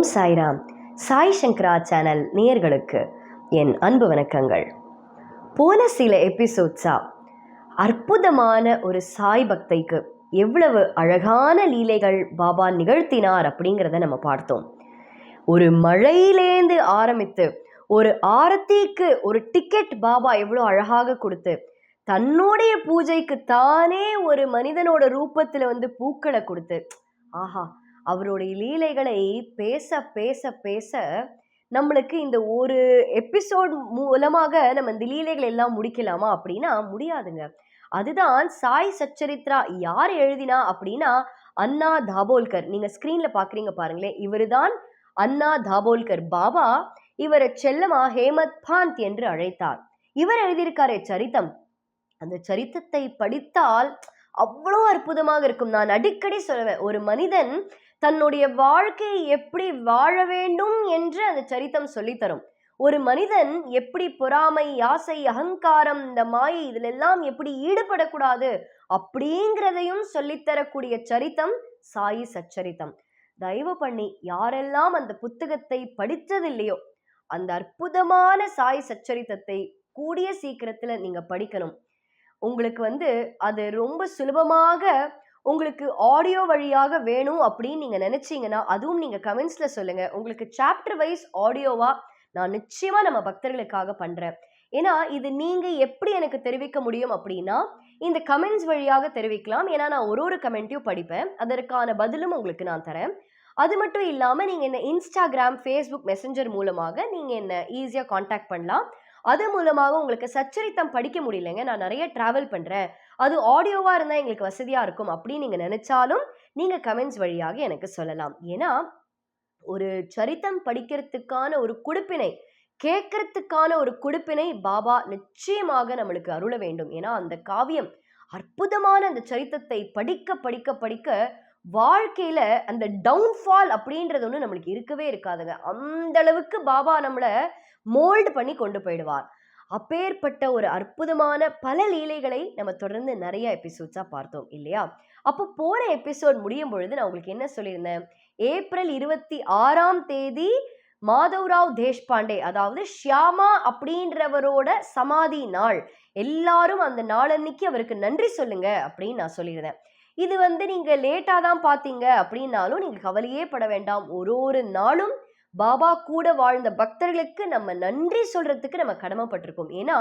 ஓம் சாய்ராம். சாய் சங்கரா channel நேயர்களுக்கு என் அன்பு வணக்கங்கள். போன சில எபிசோட்ஸா அற்புதமான ஒரு சாய் பக்தைக்கு எவ்வளவு அழகான லீலைகள் பாபா நிகழ்த்தினார் அப்படிங்கிறத நம்ம பார்த்தோம். ஒரு மழையிலேந்து ஆரம்பித்து ஒரு ஆரத்திக்கு ஒரு டிக்கெட் பாபா எவ்வளோ அழகாக கொடுத்து, தன்னுடைய பூஜைக்கு தானே ஒரு மனிதனோட ரூபத்தில் பூக்களை கொடுத்து, ஆஹா, அவருடைய லீலைகளை பேச பேச பேச நம்மளுக்கு இந்த ஒரு எபிசோட் மூலமாக நம்ம இந்த லீலைகள் எல்லாம் முடிக்கலாமா அப்படின்னா முடியாதுங்க. அதுதான் சாய் சச்சரித்ரா யார் எழுதினா அப்படின்னா அண்ணா தாபோல்கர். நீங்க ஸ்கிரீன்ல பாக்குறீங்க பாருங்களேன், இவருதான் அண்ணா தாபோல்கர். பாபா இவரை செல்லமா ஹேமத் பாந்த் என்று அழைத்தார். இவர் எழுதியிருக்காரே சரித்தம், அந்த சரித்தத்தை படித்தால் அவ்வளோ அற்புதமாக இருக்கும். நான் அடிக்கடி சொல்லுவேன், ஒரு மனிதன் தன்னுடைய வாழ்க்கையை எப்படி வாழ வேண்டும் என்று அந்த சரித்தம் சொல்லித்தரும். ஒரு மனிதன் எப்படி பொறாமை, ஆசை, அகங்காரம், இந்த மாயை இதுல எல்லாம் எப்படி ஈடுபடக்கூடாது அப்படிங்கிறதையும் சொல்லித்தரக்கூடிய சரித்தம் சாயி சச்சரித்தம். தயவு பண்ணி யாரெல்லாம் அந்த புத்தகத்தை படித்ததில்லையோ அந்த அற்புதமான சாய் சச்சரித்தத்தை கூடிய சீக்கிரத்துல நீங்க படிக்கணும். உங்களுக்கு அது ரொம்ப சுலபமாக உங்களுக்கு ஆடியோ வழியாக வேணும் அப்படின்னு நீங்க நினைச்சீங்கன்னா அதுவும் நீங்க கமெண்ட்ஸ்ல சொல்லுங்க. உங்களுக்கு சாப்டர் வைஸ் ஆடியோவா நான் நிச்சயமா நம்ம பக்தர்களுக்காக பண்றேன். ஏன்னா இது நீங்க எப்படி எனக்கு தெரிவிக்க முடியும் அப்படின்னா இந்த கமெண்ட்ஸ் வழியாக தெரிவிக்கலாம். ஏன்னா நான் ஒரு கமெண்ட்டையும் படிப்பேன், அதற்கான பதிலும் உங்களுக்கு நான் தரேன். அது மட்டும் இல்லாம நீங்க என்ன இன்ஸ்டாகிராம், ஃபேஸ்புக் மெசஞ்சர் மூலமாக நீங்க என்ன ஈஸியா காண்டாக்ட் பண்ணலாம். அது மூலமாக உங்களுக்கு சச்சரித்தம் படிக்க முடியலைங்க, நான் நிறைய டிராவல் பண்றேன், அது ஆடியோவா இருந்தா எங்களுக்கு வசதியா இருக்கும் அப்படின்னு நீங்க நினைச்சாலும் நீங்க கமெண்ட்ஸ் வழியாக எனக்கு சொல்லலாம். ஏன்னா ஒரு சரித்தம் படிக்கிறதுக்கான ஒரு குடுப்பினை, கேட்கறதுக்கான ஒரு குடுப்பினை பாபா நிச்சயமாக நம்மளுக்கு அருள வேண்டும். ஏன்னா அந்த காவியம் அற்புதமான அந்த சரித்தத்தை படிக்க படிக்க படிக்க வாழ்க்கையில அந்த டவுன்ஃபால் அப்படின்றது ஒன்று நம்மளுக்கு இருக்கவே இருக்காதுங்க. அந்த அளவுக்கு பாபா நம்மளை மோல்டு பண்ணி கொண்டு போயிடுவார். அப்பேற்பட்ட ஒரு அற்புதமான பல லீலைகளை நம்ம தொடர்ந்து நிறைய எபிசோட்ஸா பார்த்தோம் இல்லையா? அப்போ போன எபிசோட் முடியும் பொழுது நான் உங்களுக்கு என்ன சொல்லியிருந்தேன், ஏப்ரல் 26 மாதவ்ராவ் தேஷ்பாண்டே, அதாவது ஷியாமா அப்படின்றவரோட சமாதி நாள். எல்லாரும் அந்த நாளன்னைக்கு அவருக்கு நன்றி சொல்லுங்க அப்படின்னு நான் சொல்லியிருந்தேன். இது நீங்க லேட்டா தான் பார்த்தீங்க அப்படின்னாலும் நீங்க கவலையே பட வேண்டாம். ஒரு நாளும் பாபா கூட வாழ்ந்த பக்தர்களுக்கு நம்ம நன்றி சொல்றதுக்கு நம்ம கடமைப்பட்டிருக்கோம். ஏன்னா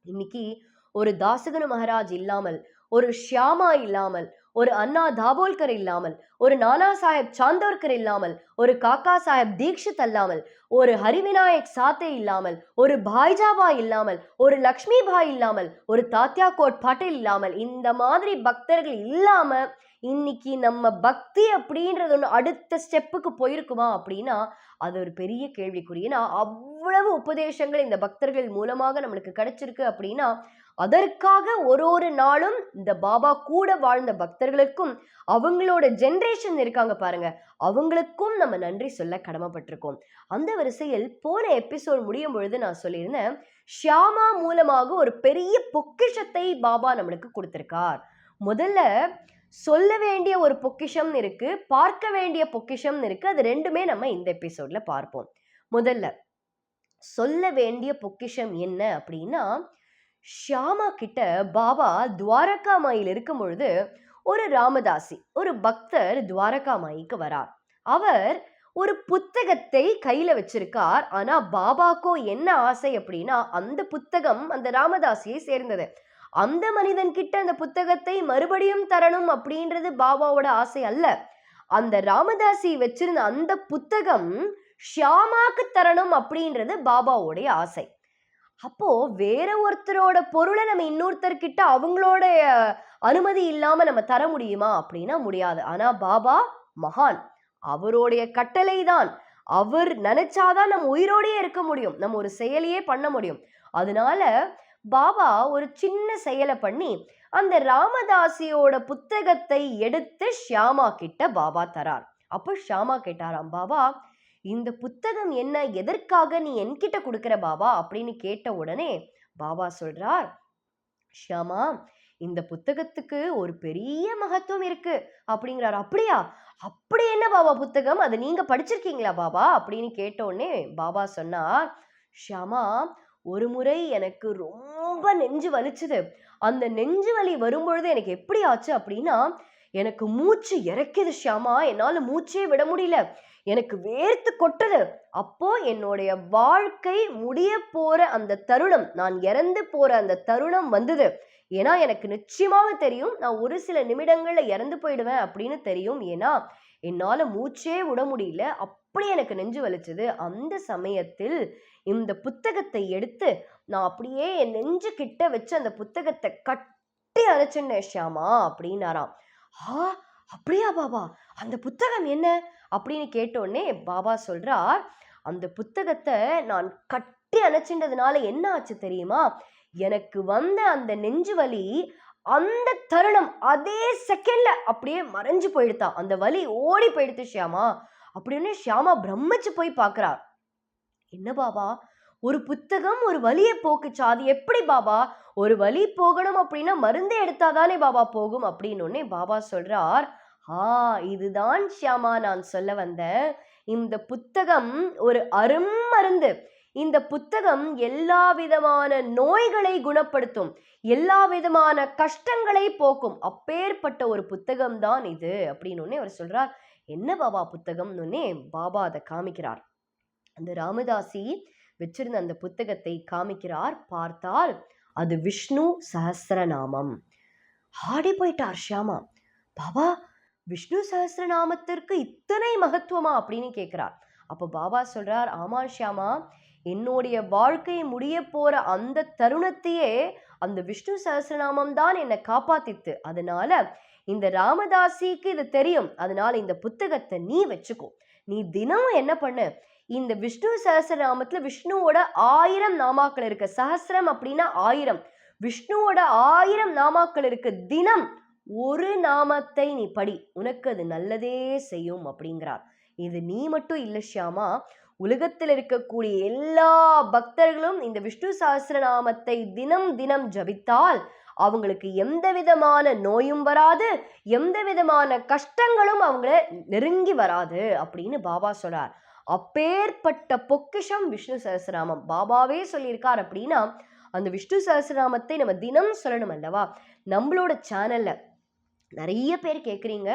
இன்னைக்கு ஒரு தாசகனு மகாராஜ் இல்லாமல், ஒரு ஷியாமா இல்லாமல், ஒரு அண்ணா தாபோல்கர் இல்லாமல், ஒரு நானா சாஹேப் சாந்தோர்கர் இல்லாமல், ஒரு காக்கா சாஹேப் தீக்ஷித் இல்லாமல், ஒரு ஹரிவிநாயக் சாத்தே இல்லாமல், ஒரு பாய்ஜாபா இல்லாமல், ஒரு லக்ஷ்மி பாய் இல்லாமல், ஒரு தாத்யா கோட் பாட்டேல் இல்லாமல், இந்த மாதிரி பக்தர்கள் இல்லாம இன்னைக்கு நம்ம பக்தி அப்படின்றது ஒன்று அடுத்த ஸ்டெப்புக்கு போயிருக்குமா அப்படின்னா அது ஒரு பெரிய கேள்விக்குறி. ஏன்னா அவ்வளவு உபதேசங்கள் இந்த பக்தர்கள் மூலமாக நம்மளுக்கு கிடைச்சிருக்கு அப்படின்னா அதற்காக ஒரு நாளும் இந்த பாபா கூட வாழ்ந்த பக்தர்களுக்கும் அவங்களோட ஜென்ரேஷன் இருக்காங்க பாருங்க, அவங்களுக்கும் நம்ம நன்றி சொல்ல கடமைப்பட்டிருக்கோம். அந்த வரிசையில் போன எபிசோட் முடியும் பொழுது நான் சொல்லியிருந்தேன், ஷியாமா மூலமாக ஒரு பெரிய பொக்கிஷத்தை பாபா நம்மளுக்கு கொடுத்திருக்கார். முதல்ல சொல்ல வேண்டிய ஒரு பொக்கிஷம் இருக்கு, பார்க்க வேண்டிய பொக்கிஷம் இருக்கு. அது ரெண்டுமே நம்ம இந்த எபிசோட்ல பார்ப்போம். முதல்ல சொல்ல வேண்டிய பொக்கிஷம் என்ன அப்படின்னா, ஷியாமா கிட்ட பாபா துவாரகா மாயில் இருக்கும் பொழுது ஒரு ராமதாசி, ஒரு பக்தர் துவாரகா மாய்க்கு வரார். அவர் ஒரு புத்தகத்தை கையில வச்சிருக்கார். ஆனா பாபாக்கோ என்ன ஆசை அப்படின்னா அந்த புத்தகம் அந்த ராமதாசியை சேர்ந்தது. அந்த மனிதன் கிட்ட அந்த புத்தகத்தை மறுபடியும் தரணும் அப்படின்றது பாபாவோட ஆசை அல்ல. அந்த ராமதாசி வச்சிருந்த அந்த புத்தகம் ஷியாமாக்கு தரணும் அப்படின்றது பாபாவோடைய ஆசை. அப்போ வேற ஒருத்தரோட பொருளை நம்ம இன்னொருத்தர்கிட்ட அவங்களோட அனுமதி இல்லாம நம்ம தர முடியுமா அப்படின்னா முடியாது. ஆனா பாபா மகான், அவருடைய கட்டளை தான், அவர் நினைச்சாதான் நம்ம உயிரோடையே இருக்க முடியும், நம்ம ஒரு செயலையே பண்ண முடியும். அதனால பாபா ஒரு சின்ன செயலை பண்ணி அந்த ராமதாசியோட புத்தகத்தை எடுத்து ஷியாமா கிட்ட பாபா தரார். அப்போ ஷியாமா கேட்டாராம், பாபா இந்த புத்தகம் என்ன, எதற்காக நீ என்கிட்ட கொடுக்கிற பாபா அப்படின்னு கேட்ட உடனே பாபா சொல்றார், ஷியாமா இந்த புத்தகத்துக்கு ஒரு பெரிய மகத்துவம் இருக்கு அப்படிங்கிறார். அப்படியா? அப்படி என்ன பாபா புத்தகம்? அது நீங்க படிச்சிருக்கீங்களா பாபா அப்படின்னு கேட்டோடனே பாபா சொன்னார், ஷியாமா, ஒரு முறை எனக்கு ரொம்ப நெஞ்சு வலிச்சுது. அந்த நெஞ்சு வலி வரும்பொழுது எனக்கு எப்படி ஆச்சு அப்படின்னா, எனக்கு மூச்சு இறைக்குது ஷியாமா, என்னால மூச்சே விட முடியல, எனக்கு வேர்த்து கொட்டுது. அப்போ என்னுடைய வாழ்க்கை முடிய போற அந்த தருணம், நான் இறந்து போற அந்த தருணம் வந்தது. ஏன்னா எனக்கு நிச்சயமாக தெரியும், நான் ஒரு சில நிமிடங்கள்ல இறந்து போயிடுவேன் அப்படின்னு தெரியும். ஏன்னா என்னால மூச்சே விட முடியல, அப்படி எனக்கு நெஞ்சு வலிச்சது. அந்த சமயத்தில் இந்த புத்தகத்தை எடுத்து நான் அப்படியே என் நெஞ்சு கிட்ட வச்சு அந்த புத்தகத்தை கட்டி அணைச்சிட்டேன் ஷியாமா அப்படின்னாராம். ஆ, அப்படியா பாபா? அந்த புத்தகம் என்ன அப்படின்னு கேட்டோடனே பாபா சொல்றார், அந்த புத்தகத்தை நான் கட்டி அணைச்சின்றதுனால என்ன ஆச்சு தெரியுமா? எனக்கு வந்த அந்த நெஞ்சு வலி அந்த தருணம் அதே செகண்ட்ல அப்படியே மறைஞ்சு போயிடுதான். அந்த வலி ஓடி போயிடுத்து ஷியாமா அப்படின்னு ஷியாமா பிரமிச்சு போய் பார்க்கிறார். என்ன பாபா, ஒரு புத்தகம் ஒரு வலியை போக்குச்சா? அது எப்படி பாபா? ஒரு வலி போகணும் அப்படின்னா மருந்தே எடுத்தாதானே பாபா போகும் அப்படின்னு பாபா சொல்றார், இதுதான் ஷியாமா நான் சொல்ல வந்தேன். இந்த புத்தகம் ஒரு அரும்மருந்து. இந்த புத்தகம் எல்லா விதமான நோய்களை குணப்படுத்தும், எல்லா விதமான கஷ்டங்களை போக்கும். அப்பேற்பட்ட ஒரு புத்தகம் தான் இது அப்படின்னு அவர் சொல்றார். என்ன பாபா புத்தகம்னு பாபா அதை காமிக்கிறார். அந்த ராமதாசி வச்சிருந்த அந்த புத்தகத்தை காமிக்கிறார். பார்த்தால் அது விஷ்ணு சஹஸ்ரநாமம். ஆடி போயிட்டார் ஷியாமா. பாபா, விஷ்ணு சஹஸ்ரநாமத்திற்கு இத்தனை மகத்துவமா அப்படின்னு கேட்கிறார். அப்போ பாபா சொல்றார், ஆமா ஷியாமா, என்னுடைய வாழ்க்கை முடிய போற அந்த தருணத்தையே அந்த விஷ்ணு சஹஸ்ரநாமம் தான் என்னை காப்பாத்தித்து. அதனால இந்த ராமதாசிக்கு இது தெரியும். அதனால இந்த புத்தகத்தை நீ வச்சுக்கோ. நீ தினமும் என்ன பண்ணு, இந்த விஷ்ணு சஹஸ்ரநாமத்துல விஷ்ணுவோட 1000 நாமாக்கள் இருக்கு. சஹஸ்ரம் அப்படின்னா 1000. விஷ்ணுவோட 1000 நாமாக்கள் இருக்கு. தினம் ஒரு நாமத்தை நீ படி, உனக்கு அது நல்லதே செய்யும் அப்படிங்கிறார். இது நீ மட்டும் இல்ல ஷியாமா, உலகத்தில் இருக்கக்கூடிய எல்லா பக்தர்களும் இந்த விஷ்ணு சஹஸ்ரநாமத்தை தினம் தினம் ஜபித்தால் அவங்களுக்கு எந்த விதமான நோயும் வராது, எந்த விதமான கஷ்டங்களும் அவங்கள நெருங்கி வராது அப்படின்னு பாபா சொல்றார். அப்பேற்பட்ட பொக்கிஷம் விஷ்ணு சஹஸ்ரநாமம். பாபாவே சொல்லியிருக்கார் அப்படின்னா அந்த விஷ்ணு சஹஸ்ரநாமத்தை நம்ம தினம் சொல்லணும் அல்லவா? நம்மளோட சேனல்ல நிறைய பேர் கேட்குறீங்க,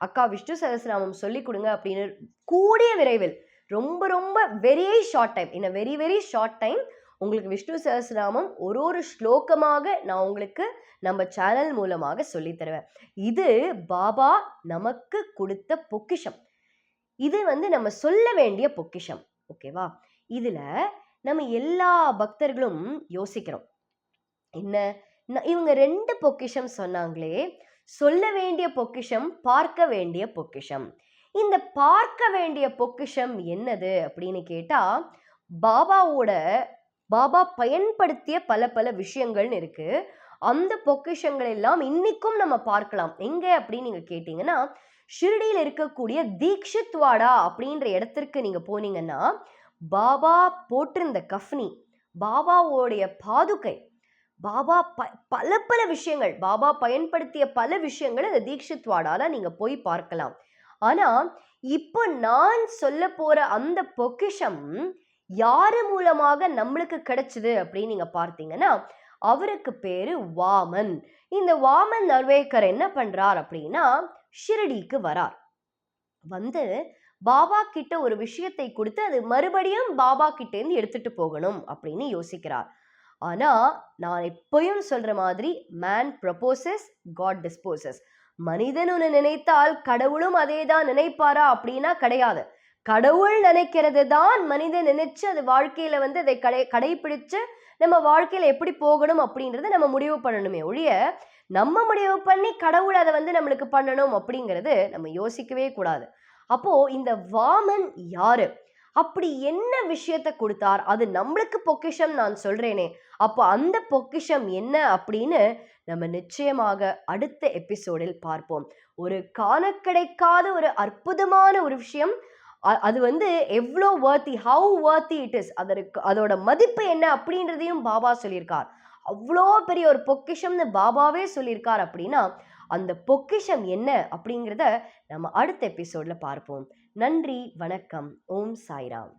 அக்கா விஷ்ணு சஹஸ்ரநாமம் சொல்லி கொடுங்க அப்படின்னு. கூடிய விரைவில், ரொம்ப ரொம்ப very short time, in very very short time உங்களுக்கு விஷ்ணு சஹஸ்ரநாமம் ஒரு ஸ்லோகமாக நான் உங்களுக்கு நம்ம சேனல் மூலமாக சொல்லி தருவேன். இது பாபா நமக்கு கொடுத்த பொக்கிஷம். இது நம்ம சொல்ல வேண்டிய பொக்கிஷம். ஓகேவா? இதுல நம்ம எல்லா பக்தர்களும் யோசிக்கிறோம், என்ன இவங்க 2 பொக்கிஷம் சொன்னாங்களே, சொல்ல வேண்டிய பொக்கிஷம், பார்க்க வேண்டிய பொக்கிஷம். இந்த பார்க்க வேண்டிய பொக்கிஷம் என்னது அப்படின்னு கேட்டா, பாபா பயன்படுத்திய பல பல விஷயங்கள்னு இருக்கு. அந்த பொக்கிஷங்கள் எல்லாம் இன்னைக்கும் நம்ம பார்க்கலாம். எங்க அப்படின்னு நீங்க கேட்டீங்கன்னா, ஷிரடியில் இருக்கக்கூடிய தீக்ஷித்வாடா அப்படின்ற இடத்திற்கு நீங்க போனீங்கன்னா, பாபா போட்டிருந்த கஃப்னி, பாபாவோடைய பாதுகை, பாபா பல பல விஷயங்கள், பாபா பயன்படுத்திய பல விஷயங்கள் அந்த தீக்ஷித்வாடால நீங்க போய் பார்க்கலாம். ஆனா இப்போ நான் சொல்ல போற அந்த பொக்கிஷம் யாரு மூலமாக நம்மளுக்கு கிடைச்சது அப்படின்னு நீங்க பார்த்தீங்கன்னா, அவருக்கு பேரு வாமன். இந்த வாமன் நர்வேக்கர் என்ன பண்றார் அப்படின்னா, ஷிரடிக்கு வரார். வந்து பாபா கிட்ட ஒரு விஷயத்தை கொடுத்து அது மறுபடியும் பாபா கிட்ட இருந்து எடுத்துட்டு போகணும் அப்படின்னு யோசிக்கிறார். ஆனா நான் எப்பயும் சொல்ற மாதிரி, மேன் ப்ரொபோசஸ், காட் டிஸ்போசஸ். மனிதன் ஒன்று நினைத்தால் கடவுளும் அதே தான் நினைப்பாரா அப்படின்னா கிடையாது. கடவுள் நினைக்கிறது தான் மனிதன் நினைச்சு அது வாழ்க்கையில அதை கடைபிடிச்சு நம்ம வாழ்க்கையில எப்படி போகணும் அப்படின்றத நம்ம முடிவு பண்ணணுமே ஒழிய, நம்ம முடிவு பண்ணி கடவுள் அதை நம்மளுக்கு பண்ணணும் அப்படிங்கிறது நம்ம யோசிக்கவே கூடாது. அப்போ இந்த வாமன் யாரு, அப்படி என்ன விஷயத்தை கொடுத்தார், அது நம்மளுக்கு பொக்கிஷம் நான் சொல்றேனே, அப்போ அந்த பொக்கிஷம் என்ன அப்படின்னு நம்ம நிச்சயமாக அடுத்த எபிசோடில் பார்ப்போம். ஒரு காண கிடைக்காத ஒரு அற்புதமான ஒரு விஷயம். அது எவ்வளோ வர்த்தி, ஹவு வர்த்தி இட் இஸ், அதோட மதிப்பு என்ன அப்படின்றதையும் பாபா சொல்லியிருக்கார். அவ்வளோ பெரிய ஒரு பொக்கிஷம்னு பாபாவே சொல்லியிருக்கார் அப்படின்னா அந்த பொக்கிஷம் என்ன அப்படிங்கிறத நம்ம அடுத்த எபிசோட்ல பார்ப்போம். நன்றி, வணக்கம். ஓம் சாய்ராம்.